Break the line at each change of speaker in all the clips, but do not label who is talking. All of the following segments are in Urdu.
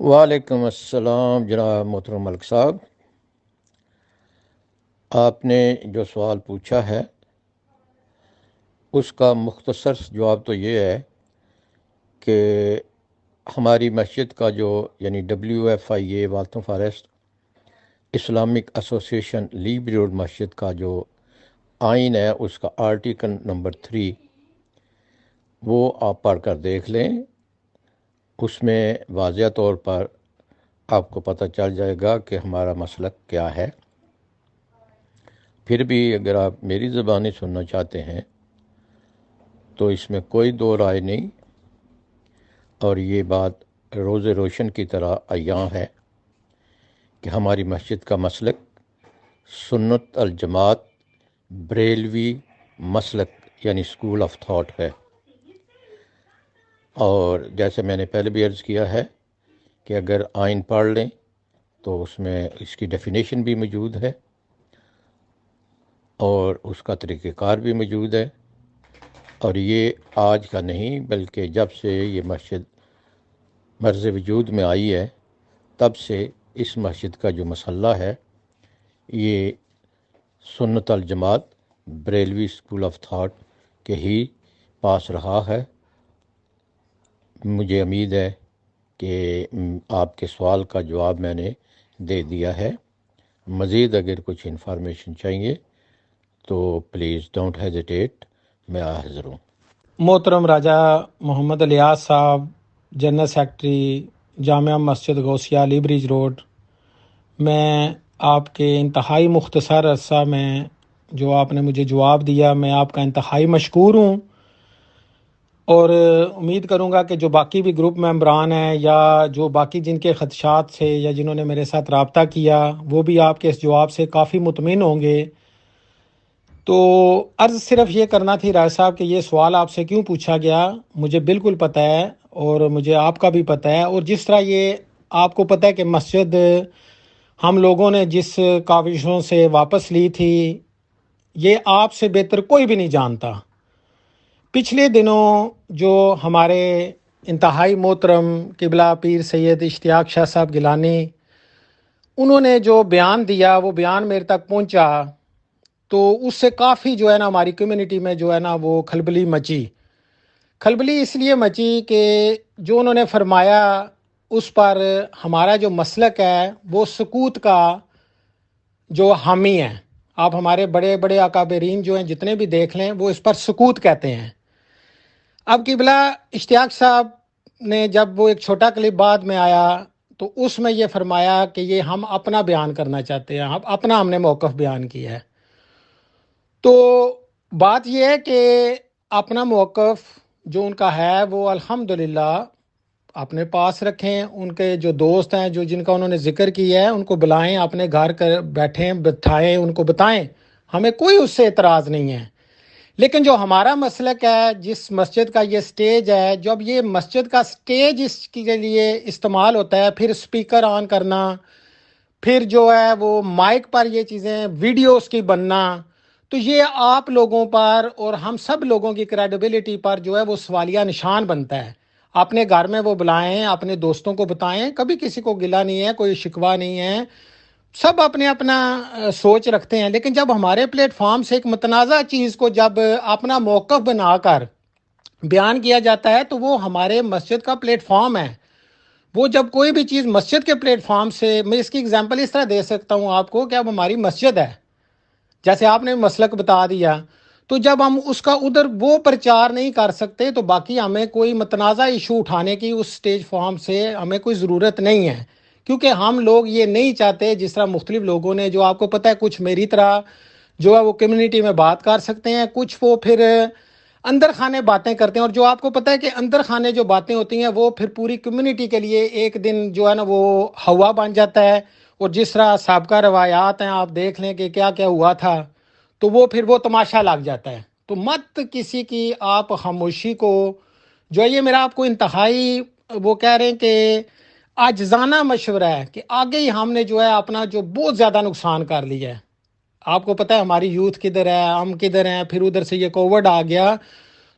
وعلیکم السلام جناب محترم ملک صاحب، آپ نے جو سوال پوچھا ہے اس کا مختصر جواب تو یہ ہے کہ ہماری مسجد کا جو WFIA Waltham Forest Islamic Association Lea Bridge road مسجد کا جو آئین ہے، اس کا آرٹیکل نمبر 3 وہ آپ پڑھ کر دیکھ لیں۔ اس میں واضح طور پر آپ کو پتہ چل جائے گا کہ ہمارا مسلک کیا ہے۔ پھر بھی اگر آپ میری زبانی سننا چاہتے ہیں تو اس میں کوئی دو رائے نہیں، اور یہ بات روز روشن کی طرح عیاں ہے کہ ہماری مسجد کا مسلک سنت الجماعت بریلوی مسلک یعنی اسکول آف تھاٹ ہے۔ اور جیسے میں نے پہلے بھی عرض کیا ہے کہ اگر آئین پڑھ لیں تو اس میں اس کی ڈیفینیشن بھی موجود ہے اور اس کا طریقہ کار بھی موجود ہے، اور یہ آج کا نہیں بلکہ جب سے یہ مسجد مرز وجود میں آئی ہے تب سے اس مسجد کا جو مسئلہ ہے یہ سنت الجماعت بریلوی اسکول آف تھاٹ کے ہی پاس رہا ہے۔ مجھے امید ہے کہ آپ کے سوال کا جواب میں نے دے دیا ہے۔ مزید اگر کچھ انفارمیشن چاہیے تو پلیز ڈونٹ ہیزیٹیٹ، میں حاضر ہوں۔
محترم راجہ محمد الیاس صاحب، جنرل سیکرٹری جامعہ مسجد غوثیہ لی بریج روڈ، میں آپ کے انتہائی مختصر عرصہ میں جو آپ نے مجھے جواب دیا، میں آپ کا انتہائی مشکور ہوں، اور امید کروں گا کہ جو باقی بھی گروپ ممبران ہیں یا جو باقی جن کے خدشات سے یا جنہوں نے میرے ساتھ رابطہ کیا وہ بھی آپ کے اس جواب سے کافی مطمئن ہوں گے۔ تو عرض صرف یہ کرنا تھی راج صاحب کہ یہ سوال آپ سے کیوں پوچھا گیا مجھے بالکل پتہ ہے، اور مجھے آپ کا بھی پتہ ہے، اور جس طرح یہ آپ کو پتہ ہے کہ مسجد ہم لوگوں نے جس کاوشوں سے واپس لی تھی یہ آپ سے بہتر کوئی بھی نہیں جانتا۔ پچھلے دنوں جو ہمارے انتہائی محترم قبلہ پیر سید اشتیاق شاہ صاحب گیلانی انہوں نے جو بیان دیا، وہ بیان میرے تک پہنچا تو اس سے کافی جو ہے نا ہماری کمیونٹی میں جو ہے نا وہ کھلبلی مچی۔ کھلبلی اس لیے مچی کہ جو انہوں نے فرمایا اس پر ہمارا جو مسلک ہے وہ سکوت کا جو حامی ہے۔ آپ ہمارے بڑے بڑے اکابرین جو ہیں جتنے بھی دیکھ لیں وہ اس پر سکوت کہتے ہیں۔ اب قبلہ اشتیاق صاحب نے جب وہ ایک چھوٹا کلپ بعد میں آیا تو اس میں یہ فرمایا کہ یہ ہم اپنا بیان کرنا چاہتے ہیں، اپنا ہم نے موقف بیان کیا ہے۔ تو بات یہ ہے کہ اپنا موقف جو ان کا ہے وہ الحمدللہ اپنے پاس رکھیں، ان کے جو دوست ہیں جو جن کا انہوں نے ذکر کیا ہے ان کو بلائیں، اپنے گھر کر بیٹھیں، بٹھائیں، ان کو بتائیں، ہمیں کوئی اس سے اعتراض نہیں ہے۔ لیکن جو ہمارا مسلک ہے، جس مسجد کا یہ سٹیج ہے، جب یہ مسجد کا سٹیج اس کے لیے استعمال ہوتا ہے، پھر سپیکر آن کرنا، پھر جو ہے وہ مائک پر یہ چیزیں ویڈیوز کی بننا، تو یہ آپ لوگوں پر اور ہم سب لوگوں کی کریڈیبلٹی پر جو ہے وہ سوالیہ نشان بنتا ہے۔ اپنے گھر میں وہ بلائیں، اپنے دوستوں کو بتائیں، کبھی کسی کو گلہ نہیں ہے، کوئی شکوہ نہیں ہے، سب اپنے اپنا سوچ رکھتے ہیں۔ لیکن جب ہمارے پلیٹ فارم سے ایک متنازع چیز کو جب اپنا موقف بنا کر بیان کیا جاتا ہے تو وہ ہمارے مسجد کا پلیٹ فارم ہے۔ وہ جب کوئی بھی چیز مسجد کے پلیٹ فارم سے، میں اس کی اگزامپل اس طرح دے سکتا ہوں آپ کو کہ اب ہماری مسجد ہے، جیسے آپ نے مسلک بتا دیا، تو جب ہم اس کا ادھر وہ پرچار نہیں کر سکتے تو باقی ہمیں کوئی متنازع ایشو اٹھانے کی اس سٹیج فارم سے ہمیں کوئی ضرورت نہیں ہے، کیونکہ ہم لوگ یہ نہیں چاہتے جس طرح مختلف لوگوں نے، جو آپ کو پتہ ہے کچھ میری طرح جو ہے وہ کمیونٹی میں بات کر سکتے ہیں، کچھ وہ پھر اندر خانے باتیں کرتے ہیں، اور جو آپ کو پتہ ہے کہ اندر خانے جو باتیں ہوتی ہیں وہ پھر پوری کمیونٹی کے لیے ایک دن جو ہے نا وہ ہوا بن جاتا ہے، اور جس طرح سابقہ روایات ہیں آپ دیکھ لیں کہ کیا کیا ہوا تھا، تو وہ پھر وہ تماشا لگ جاتا ہے۔ تو مت کسی کی آپ خاموشی کو جو ہے، یہ میرا آپ کو انتہائی وہ کہہ رہے ہیں کہ عاجزانہ مشورہ ہے کہ آگے ہی ہم نے جو ہے اپنا جو بہت زیادہ نقصان کر لیا ہے۔ آپ کو پتہ ہے ہماری یوتھ کدھر ہے، ہم کدھر ہیں، پھر ادھر سے یہ کووڈ آ گیا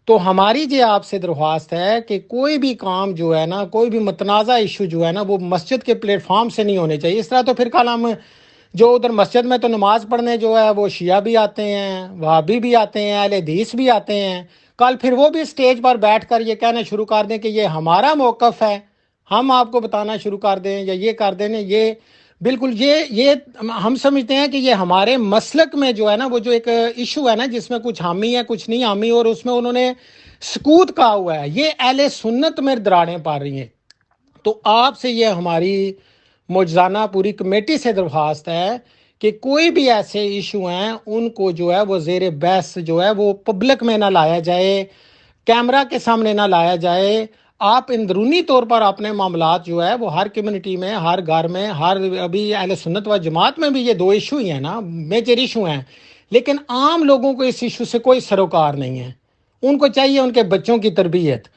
تو ہماری جی آپ سے درخواست ہے کہ کوئی بھی کام جو ہے نا، کوئی بھی متنازع ایشو جو ہے نا، وہ مسجد کے پلیٹ فارم سے نہیں ہونے چاہیے. اس طرح تو پھر کل ہم جو ادھر مسجد میں تو نماز پڑھنے جو ہے وہ شیعہ بھی آتے ہیں، وہابی بھی آتے ہیں، اہل حدیث بھی آتے ہیں، کل پھر وہ بھی اسٹیج پر بیٹھ کر یہ کہنا شروع کر دیں کہ یہ ہمارا موقف ہے، ہم آپ کو بتانا شروع کر دیں یا یہ کر دیں. یہ بالکل یہ ہم سمجھتے ہیں کہ یہ ہمارے مسلک میں جو ہے نا، وہ جو ایک ایشو ہے نا جس میں کچھ حامی ہے کچھ نہیں حامی، اور اس میں انہوں نے سکوت کہا ہوا ہے، یہ اہل سنت میں دراڑیں پا رہی ہیں. تو آپ سے یہ ہماری موجزانہ پوری کمیٹی سے درخواست ہے کہ کوئی بھی ایسے ایشو ہیں ان کو جو ہے وہ زیر بحث جو ہے وہ پبلک میں نہ لایا جائے، کیمرہ کے سامنے نہ لایا جائے. آپ اندرونی طور پر اپنے معاملات جو ہے وہ ہر کمیونٹی میں، ہر گھر میں، ابھی اہل سنت و جماعت میں بھی یہ 2 ایشو ہی ہیں نا، میجر ایشو ہیں، لیکن عام لوگوں کو اس ایشو سے کوئی سروکار نہیں ہے. ان کو چاہیے ان کے بچوں کی تربیت.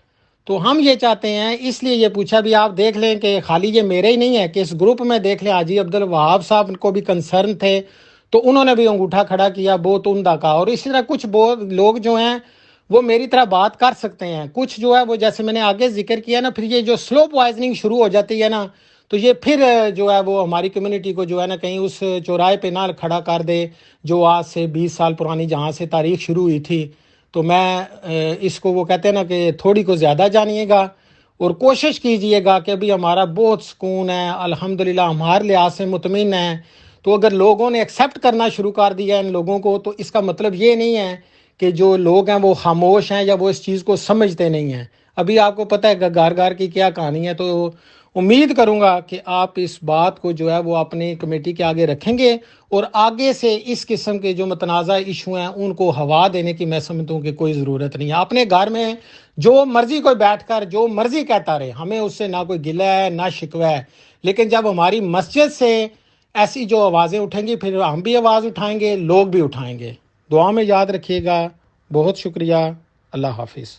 تو ہم یہ چاہتے ہیں، اس لیے یہ پوچھا بھی. آپ دیکھ لیں کہ خالی یہ میرے ہی نہیں ہے کہ اس گروپ میں دیکھ لیں حاجی عبدالوہاب صاحب کو بھی کنسرن تھے تو انہوں نے بھی انگوٹھا کھڑا کیا بہت عمدہ کا. اور اسی طرح کچھ لوگ جو ہیں وہ میری طرح بات کر سکتے ہیں، کچھ جو ہے وہ جیسے میں نے آگے ذکر کیا نا، پھر یہ جو سلو پوائزننگ شروع ہو جاتی ہے نا، تو یہ پھر جو ہے وہ ہماری کمیونٹی کو جو ہے نا کہیں اس چوراہے پہ نہ کھڑا کر دے جو آج سے 20 سال پرانی جہاں سے تاریخ شروع ہوئی تھی. تو میں اس کو وہ کہتے ہیں نا کہ تھوڑی کو زیادہ جانیے گا اور کوشش کیجئے گا کہ ابھی ہمارا بہت سکون ہے الحمدللہ، ہمارے لحاظ سے مطمئن ہے. تو اگر لوگوں نے ایکسیپٹ کرنا شروع کر دیا ان لوگوں کو، تو اس کا مطلب یہ نہیں ہے کہ جو لوگ ہیں وہ خاموش ہیں یا وہ اس چیز کو سمجھتے نہیں ہیں. ابھی آپ کو پتہ ہے گار گار کی کیا کہانی ہے. تو امید کروں گا کہ آپ اس بات کو جو ہے وہ اپنی کمیٹی کے آگے رکھیں گے اور آگے سے اس قسم کے جو متنازع ایشو ہیں ان کو ہوا دینے کی میں سمجھتا ہوں کہ کوئی ضرورت نہیں ہے. اپنے گھر میں جو مرضی کوئی بیٹھ کر جو مرضی کہتا رہے، ہمیں اس سے نہ کوئی گلہ ہے نہ شکوہ ہے، لیکن جب ہماری مسجد سے ایسی جو آوازیں اٹھیں گی پھر ہم بھی آواز اٹھائیں گے، لوگ بھی اٹھائیں گے. دعا میں یاد رکھیے گا. بہت شکریہ. اللہ حافظ.